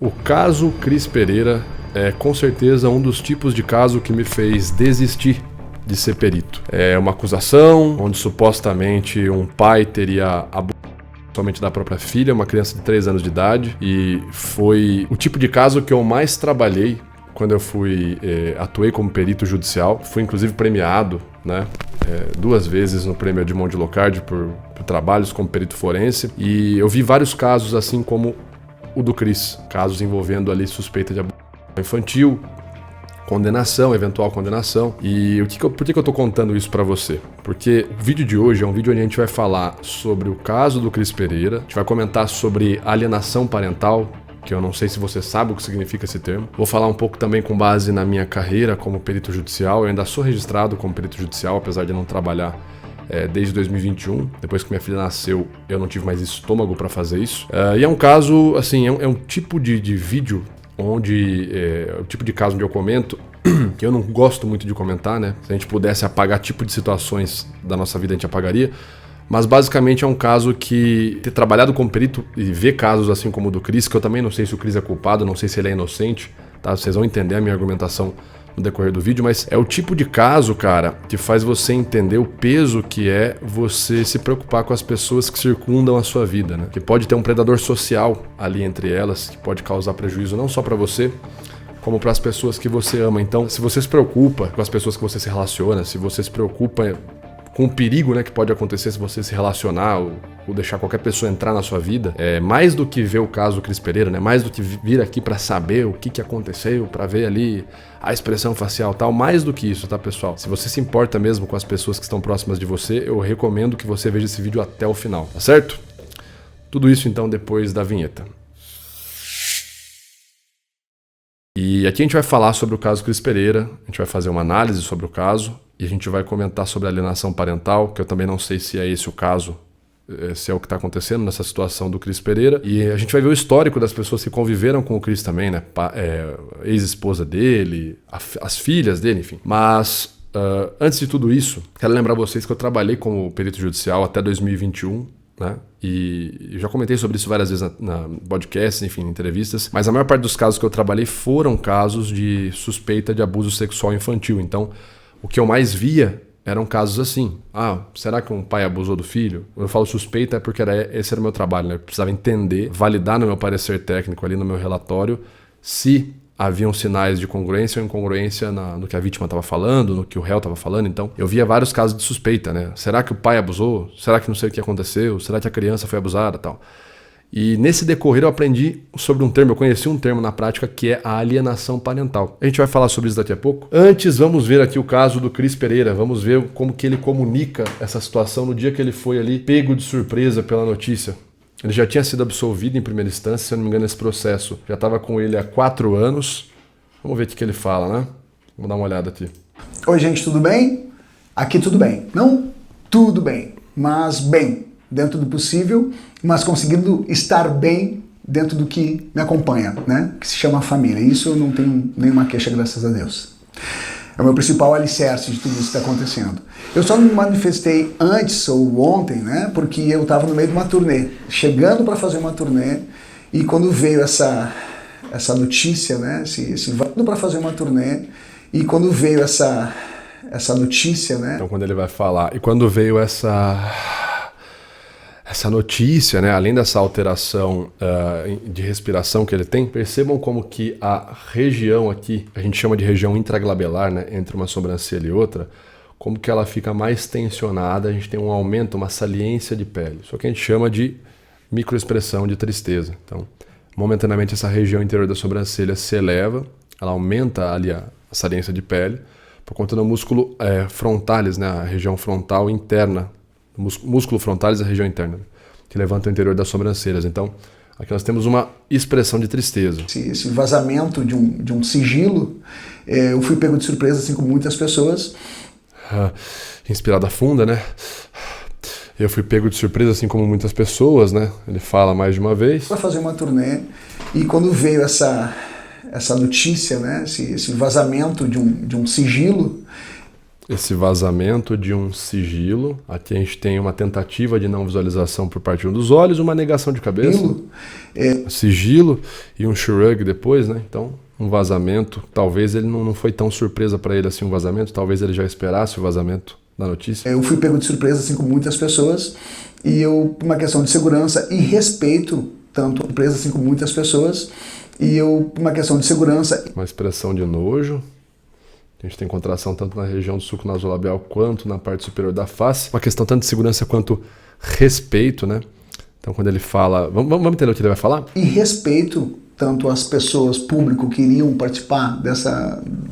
O caso Cris Pereira é com certeza um dos tipos de caso que me fez desistir de ser perito. É uma acusação onde supostamente um pai teria abusado somente da própria filha, uma criança de 3 anos de idade, e foi o tipo de caso que eu mais trabalhei quando eu atuei como perito judicial. Fui inclusive premiado, né, 2 vezes no prêmio Edmond de Locard por trabalhos como perito forense, e eu vi vários casos assim como o do Cris, casos envolvendo ali suspeita de abuso infantil, condenação, eventual condenação. E por que eu tô contando isso pra você? Porque o vídeo de hoje é um vídeo onde a gente vai falar sobre o caso do Cris Pereira, a gente vai comentar sobre alienação parental, que eu não sei se você sabe o que significa esse termo. Vou falar um pouco também com base na minha carreira como perito judicial. Eu ainda sou registrado como perito judicial, apesar de não trabalhar desde 2021. Depois que minha filha nasceu, eu não tive mais estômago para fazer isso. E é um caso, assim, é um tipo de vídeo onde o tipo de caso onde eu comento, que eu não gosto muito de comentar, né? Se a gente pudesse apagar tipo de situações da nossa vida, a gente apagaria. Mas basicamente é um caso que, ter trabalhado como perito e ver casos assim como o do Cris, que eu também não sei se o Cris é culpado, não sei se ele é inocente, tá? Vocês vão entender a minha argumentação no decorrer do vídeo, mas é o tipo de caso, cara, que faz você entender o peso que é você se preocupar com as pessoas que circundam a sua vida, né? Que pode ter um predador social ali entre elas, que pode causar prejuízo não só pra você, como para as pessoas que você ama. Então, se você se preocupa com as pessoas que você se relaciona, se você se preocupa com o perigo, né, que pode acontecer se você se relacionar ou deixar qualquer pessoa entrar na sua vida, mais do que ver o caso do Cris Pereira, né, mais do que vir aqui para saber o que aconteceu, para ver ali a expressão facial e tal, mais do que isso, tá, pessoal? Se você se importa mesmo com as pessoas que estão próximas de você, eu recomendo que você veja esse vídeo até o final, tá certo? Tudo isso então depois da vinheta. E aqui a gente vai falar sobre o caso Cris Pereira, a gente vai fazer uma análise sobre o caso e a gente vai comentar sobre a alienação parental, que eu também não sei se é esse o caso, se é o que está acontecendo nessa situação do Cris Pereira. E a gente vai ver o histórico das pessoas que conviveram com o Cris também, né? Ex-esposa dele, as filhas dele, enfim. Mas antes de tudo isso, quero lembrar vocês que eu trabalhei como perito judicial até 2021, né? E eu já comentei sobre isso várias vezes na podcast, enfim, em entrevistas, mas a maior parte dos casos que eu trabalhei foram casos de suspeita de abuso sexual infantil. Então, o que eu mais via eram casos assim. Será que um pai abusou do filho? Eu falo suspeita porque esse era o meu trabalho, né? Eu precisava entender, validar no meu parecer técnico ali no meu relatório se haviam sinais de congruência ou incongruência no que a vítima estava falando, no que o réu estava falando. Então, eu via vários casos de suspeita, né? Será que o pai abusou? Será que não sei o que aconteceu? Será que a criança foi abusada e tal? E nesse decorrer eu aprendi sobre um termo, eu conheci um termo na prática que é a alienação parental. A gente vai falar sobre isso daqui a pouco. Antes, vamos ver aqui o caso do Cris Pereira. Vamos ver como que ele comunica essa situação no dia que ele foi ali pego de surpresa pela notícia. Ele já tinha sido absolvido em primeira instância, se eu não me engano, esse processo já estava com ele há 4 anos. Vamos ver o que ele fala, né? Vamos dar uma olhada aqui. Oi, gente, tudo bem? Aqui tudo bem. Não tudo bem, mas bem, dentro do possível, mas conseguindo estar bem dentro do que me acompanha, né? Que se chama família. Isso eu não tenho nenhuma queixa, graças a Deus. É o meu principal alicerce de tudo isso que está acontecendo. Eu só não me manifestei antes ou ontem, né? Porque eu estava no meio de uma turnê, chegando para fazer uma turnê, e quando veio essa notícia, né? Indo para fazer uma turnê, e quando veio essa notícia, né? Então, quando ele vai falar, e quando veio essa notícia, né, além dessa alteração de respiração que ele tem, percebam como que a região aqui, a gente chama de região intraglabelar, né, entre uma sobrancelha e outra, como que ela fica mais tensionada, a gente tem um aumento, uma saliência de pele. Isso que a gente chama de microexpressão de tristeza. Então, momentaneamente essa região interior da sobrancelha se eleva, ela aumenta ali a saliência de pele, por conta do músculo frontalis, né, a região frontal interna, músculo frontalis, a região interna, que levanta o interior das sobrancelhas. Então, aqui nós temos uma expressão de tristeza. Esse vazamento de um sigilo, eu fui pego de surpresa, assim como muitas pessoas. Inspirada funda, né? Eu fui pego de surpresa, assim como muitas pessoas, né? Ele fala mais de uma vez. Para fazer uma turnê, e quando veio essa notícia, né? Esse vazamento de um sigilo. esse vazamento de um sigilo. Aqui a gente tem uma tentativa de não visualização por parte de um dos olhos, uma negação de cabeça, sigilo e um shrug depois, né? Então, um vazamento. Talvez ele não foi tão surpresa para ele assim um vazamento, talvez ele já esperasse o vazamento da notícia. Eu fui pego de surpresa, assim como muitas pessoas, e eu, por uma questão de segurança e respeito, tanto surpresa assim como muitas pessoas, e eu, por uma questão de segurança... Uma expressão de nojo. A gente tem contração tanto na região do sulco nasolabial quanto na parte superior da face. Uma questão tanto de segurança quanto respeito, né? Então quando ele fala... Vamos entender o que ele vai falar? E respeito tanto as pessoas, público, que iriam participar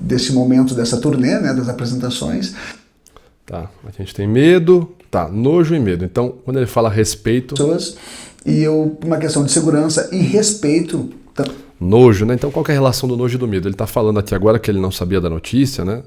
desse momento, dessa turnê, né, das apresentações. Tá, a gente tem medo, tá, nojo e medo. Então, quando ele fala respeito... Pessoas, e eu, uma questão de segurança e respeito... Nojo, né? Então, qual que é a relação do nojo e do medo? Ele tá falando aqui agora que ele não sabia da notícia, né?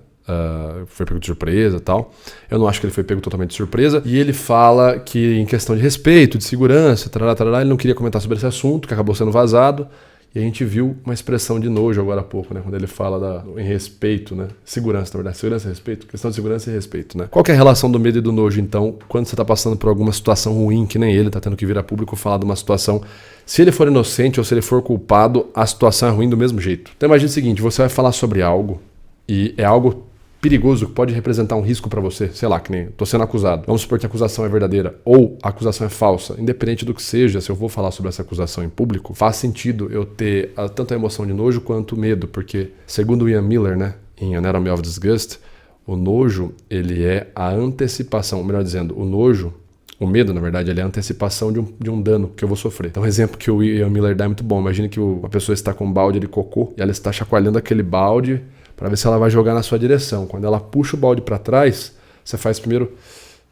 Foi pego de surpresa e tal. Eu não acho que ele foi pego totalmente de surpresa. E ele fala que em questão de respeito, de segurança, tarará, ele não queria comentar sobre esse assunto, que acabou sendo vazado. E a gente viu uma expressão de nojo agora há pouco, né? Quando ele fala em respeito, né? Segurança, na verdade. Segurança e respeito. Questão de segurança e respeito, né? Qual que é a relação do medo e do nojo, então, quando você tá passando por alguma situação ruim, que nem ele tá tendo que vir a público falar de uma situação... Se ele for inocente ou se ele for culpado, a situação é ruim do mesmo jeito. Então imagine o seguinte, você vai falar sobre algo e é algo perigoso que pode representar um risco para você, sei lá, que nem tô sendo acusado. Vamos supor que a acusação é verdadeira ou a acusação é falsa. Independente do que seja, se eu vou falar sobre essa acusação em público, faz sentido eu ter tanto a emoção de nojo quanto medo, porque segundo o Ian Miller, né, em Anatomy of Disgust, o nojo, ele é a antecipação, melhor dizendo, o nojo... O medo, na verdade, ele é a antecipação de um dano que eu vou sofrer. Então, um exemplo que o Ian Miller dá é muito bom. Imagine que uma pessoa está com um balde de cocô e ela está chacoalhando aquele balde para ver se ela vai jogar na sua direção. Quando ela puxa o balde para trás, você faz primeiro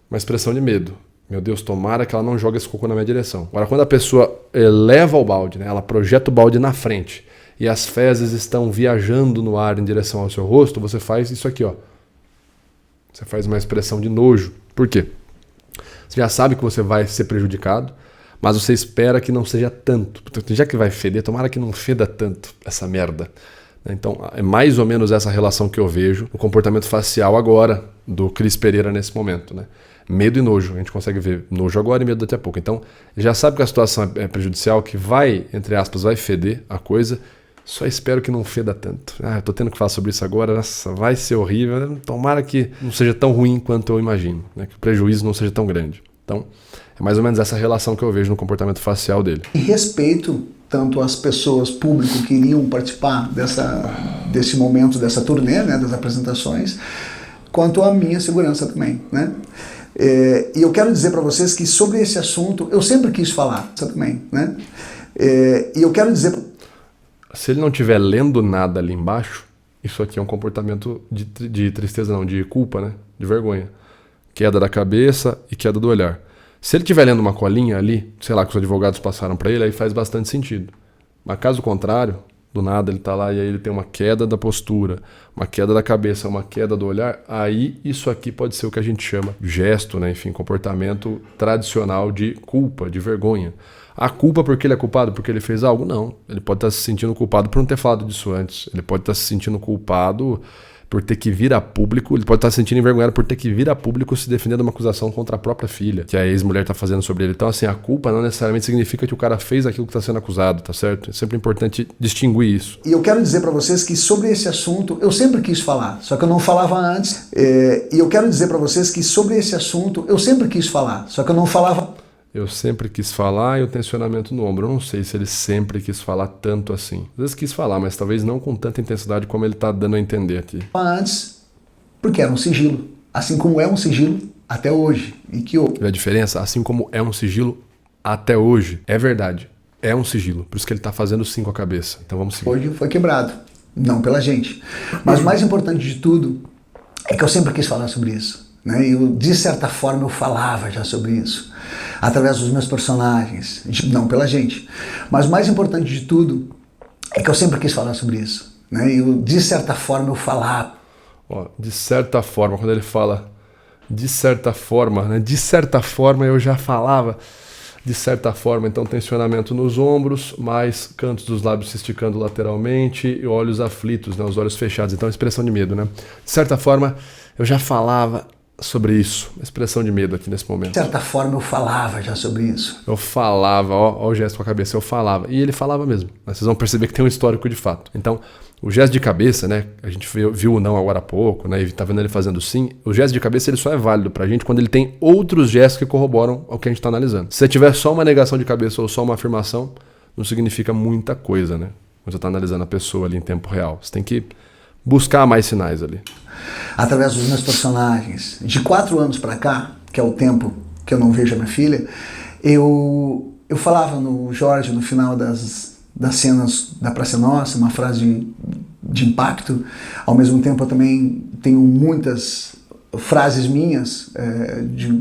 uma expressão de medo. Meu Deus, tomara que ela não jogue esse cocô na minha direção. Agora, quando a pessoa eleva o balde, né, ela projeta o balde na frente e as fezes estão viajando no ar em direção ao seu rosto, você faz isso aqui, ó. Você faz uma expressão de nojo. Por quê? Você já sabe que você vai ser prejudicado, mas você espera que não seja tanto. Já que vai feder, tomara que não feda tanto essa merda. Então, é mais ou menos essa relação que eu vejo no comportamento facial agora do Cris Pereira nesse momento, né? Medo e nojo. A gente consegue ver nojo agora e medo daqui a pouco. Então, já sabe que a situação é prejudicial, que vai, entre aspas, vai feder a coisa. Só espero que não feda tanto. Eu tô tendo que falar sobre isso agora, nossa, vai ser horrível. Tomara que não seja tão ruim quanto eu imagino, né? Que o prejuízo não seja tão grande. Então, é mais ou menos essa relação que eu vejo no comportamento facial dele. E respeito tanto as pessoas, público, que iriam participar desse momento, dessa turnê, né, das apresentações, quanto a minha segurança também, né? E eu quero dizer para vocês que sobre esse assunto eu sempre quis falar também, né? E eu quero dizer... Se ele não estiver lendo nada ali embaixo, isso aqui é um comportamento de tristeza, não, de culpa, né? De vergonha. Queda da cabeça e queda do olhar. Se ele estiver lendo uma colinha ali, sei lá, que os advogados passaram para ele, aí faz bastante sentido. Mas caso contrário, do nada ele tá lá e aí ele tem uma queda da postura, uma queda da cabeça, uma queda do olhar, aí isso aqui pode ser o que a gente chama de gesto, né? Enfim, comportamento tradicional de culpa, de vergonha. A culpa porque ele é culpado, porque ele fez algo? Não. Ele pode estar se sentindo culpado por não ter falado disso antes. Ele pode estar se sentindo culpado por ter que vir a público, ele pode estar se sentindo envergonhado por ter que vir a público se defender de uma acusação contra a própria filha, que a ex-mulher está fazendo sobre ele. Então, assim, a culpa não necessariamente significa que o cara fez aquilo que está sendo acusado, tá certo? É sempre importante distinguir isso. E eu quero dizer para vocês que sobre esse assunto eu sempre quis falar, só que eu não falava antes. E eu quero dizer para vocês que sobre esse assunto eu sempre quis falar, só que eu não falava... Eu sempre quis falar e o tensionamento no ombro. Eu não sei se ele sempre quis falar tanto assim. Às vezes quis falar, mas talvez não com tanta intensidade como ele está dando a entender aqui. Antes, porque era um sigilo. Assim como é um sigilo até hoje. E que a diferença, assim como é um sigilo até hoje, é verdade. É um sigilo. Por isso que ele está fazendo sim com a cabeça. Então vamos seguir. Hoje foi quebrado. Não pela gente. Mas o mais importante de tudo é que eu sempre quis falar sobre isso. Né? Eu, de certa forma, eu falava já sobre isso, através dos meus personagens, não pela gente. Mas o mais importante de tudo é que eu sempre quis falar sobre isso. Né? Eu, de certa forma, eu falava. Ó, de certa forma, quando ele fala de certa forma, né? De certa forma eu já falava. De certa forma, então, tensionamento nos ombros, mais cantos dos lábios se esticando lateralmente e olhos aflitos, né? Os olhos fechados. Então, expressão de medo, né? De certa forma, eu já falava sobre isso, expressão de medo aqui nesse momento. De certa forma, eu falava já sobre isso. Eu falava, ó o gesto com a cabeça, eu falava. E ele falava mesmo. Vocês vão perceber que tem um histórico de fato. Então, o gesto de cabeça, né? A gente viu o não agora há pouco, né? E tá vendo ele fazendo sim. O gesto de cabeça ele só é válido pra gente quando ele tem outros gestos que corroboram o que a gente tá analisando. Se você tiver só uma negação de cabeça ou só uma afirmação, não significa muita coisa, né? Quando você tá analisando a pessoa ali em tempo real. Você tem que buscar mais sinais ali. Através dos meus personagens. De 4 anos pra cá, que é o tempo que eu não vejo a minha filha, eu falava no Jorge, no final das cenas da Praça Nossa, uma frase de impacto. Ao mesmo tempo, eu também tenho muitas frases minhas, de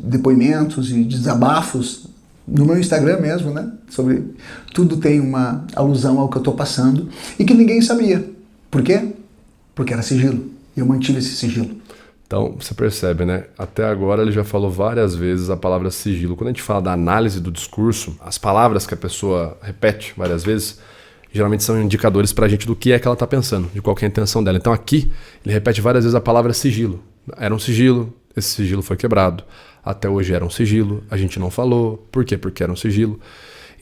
depoimentos e desabafos no meu Instagram mesmo, né? Sobre tudo tem uma alusão ao que eu estou passando e que ninguém sabia. Por quê? Porque era sigilo. E eu mantive esse sigilo. Então, você percebe, né? Até agora ele já falou várias vezes a palavra sigilo. Quando a gente fala da análise do discurso, as palavras que a pessoa repete várias vezes, geralmente são indicadores pra gente do que é que ela tá pensando, de qual que é a intenção dela. Então aqui, ele repete várias vezes a palavra sigilo. Era um sigilo, esse sigilo foi quebrado. Até hoje era um sigilo, a gente não falou. Por quê? Porque era um sigilo.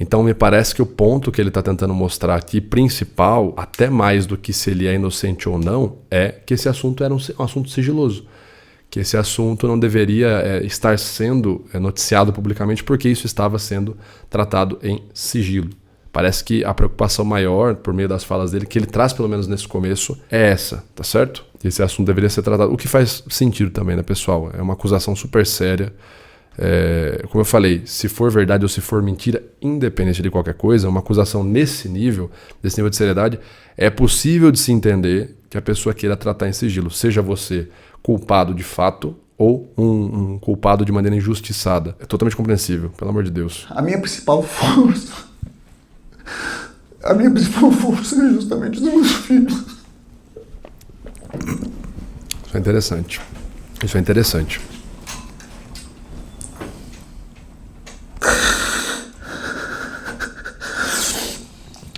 Então me parece que o ponto que ele está tentando mostrar aqui, principal, até mais do que se ele é inocente ou não, é que esse assunto era um assunto sigiloso. Que esse assunto não deveria estar sendo noticiado publicamente porque isso estava sendo tratado em sigilo. Parece que a preocupação maior, por meio das falas dele, que ele traz pelo menos nesse começo, é essa, tá certo? Esse assunto deveria ser tratado, o que faz sentido também, né, pessoal? É uma acusação super séria. Como eu falei, se for verdade ou se for mentira, independente de qualquer coisa, uma acusação nesse nível de seriedade, é possível de se entender que a pessoa queira tratar em sigilo, seja você culpado de fato ou um culpado de maneira injustiçada. É totalmente compreensível, pelo amor de Deus. A minha principal força é justamente dos meus filhos. Isso é interessante. Isso é interessante.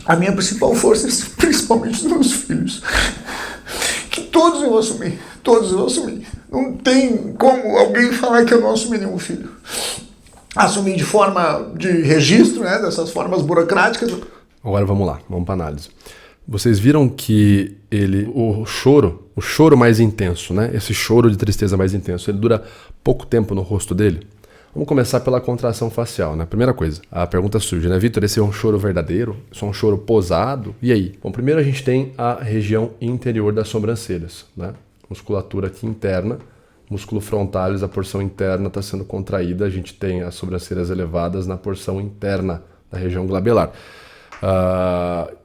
A minha principal força é principalmente dos meus filhos. Que todos eu assumi. Não tem como alguém falar que eu não assumi nenhum filho. Assumi de forma de registro, né, dessas formas burocráticas. Agora vamos lá, vamos para análise. Vocês viram que o choro mais intenso, né, esse choro de tristeza mais intenso, ele dura pouco tempo no rosto dele? Vamos começar pela contração facial, né? Primeira coisa, a pergunta surge, né? Vitor, esse é um choro verdadeiro? Isso é um choro posado? E aí? Bom, primeiro a gente tem a região interior das sobrancelhas, né? Musculatura aqui interna, músculo frontalis, a porção interna está sendo contraída, a gente tem as sobrancelhas elevadas na porção interna da região glabelar.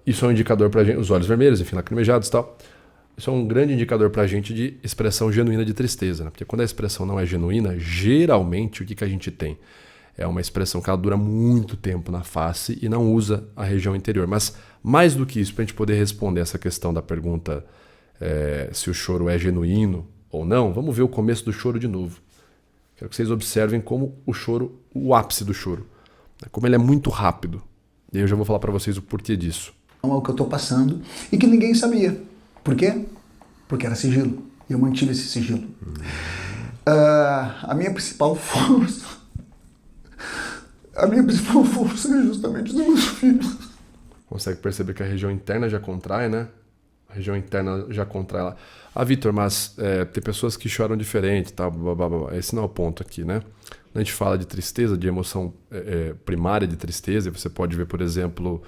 Isso é um indicador para a gente, os olhos vermelhos, enfim, lacrimejados e tal. Isso é um grande indicador para a gente de expressão genuína de tristeza, né? Porque quando a expressão não é genuína, geralmente o que a gente tem? É uma expressão que ela dura muito tempo na face e não usa a região interior. Mas mais do que isso, para a gente poder responder essa questão da pergunta se o choro é genuíno ou não, vamos ver o começo do choro de novo. Quero que vocês observem como o choro, o ápice do choro, como ele é muito rápido. E aí eu já vou falar para vocês o porquê disso. É o que eu estou passando e que ninguém sabia. Por quê? Porque era sigilo. E eu mantive esse sigilo. A minha principal força é justamente dos meus filhos. Consegue perceber que a região interna já contrai, né? A região interna já contrai lá. Vitor, mas tem pessoas que choram diferente, tá? Esse não é o ponto aqui, né? Quando a gente fala de tristeza, de emoção primária de tristeza, você pode ver, por exemplo,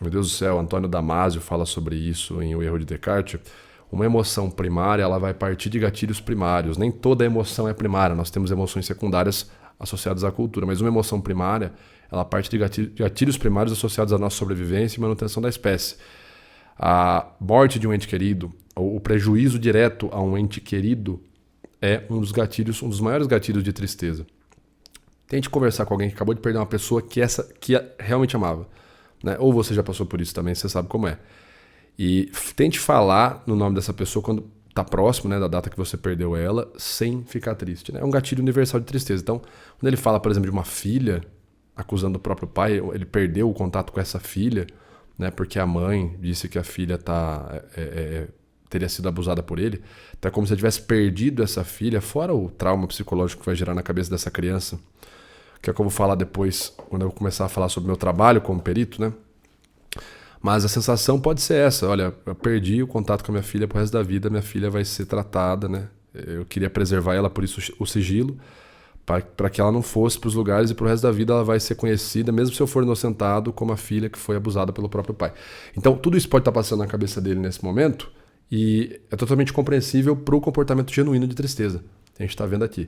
meu Deus do céu, Antônio Damasio fala sobre isso em O Erro de Descartes. Uma emoção primária, ela vai partir de gatilhos primários. Nem toda emoção é primária, nós temos emoções secundárias associadas à cultura, mas uma emoção primária, ela parte de gatilhos primários associados à nossa sobrevivência e manutenção da espécie. A morte de um ente querido, ou o prejuízo direto a um ente querido, é um dos maiores gatilhos de tristeza. Tente conversar com alguém que acabou de perder uma pessoa que realmente amava. Né? Ou você já passou por isso também, você sabe como é. E tente falar no nome dessa pessoa quando tá próximo, né, da data que você perdeu ela, sem ficar triste, né? É um gatilho universal de tristeza. Então, quando ele fala, por exemplo, de uma filha acusando o próprio pai, ele perdeu o contato com essa filha, né, porque a mãe disse que a filha teria sido abusada por ele. Então é como se ele tivesse perdido essa filha, fora o trauma psicológico que vai gerar na cabeça dessa criança, que é o que eu vou falar depois, quando eu começar a falar sobre o meu trabalho como perito, né? Mas a sensação pode ser essa: olha, eu perdi o contato com a minha filha pro resto da vida, minha filha vai ser tratada, né? Eu queria preservar ela, por isso o sigilo, para que ela não fosse para os lugares e pro resto da vida ela vai ser conhecida, mesmo se eu for inocentado, como a filha que foi abusada pelo próprio pai. Então tudo isso pode estar passando na cabeça dele nesse momento e é totalmente compreensível pro comportamento genuíno de tristeza que a gente está vendo aqui.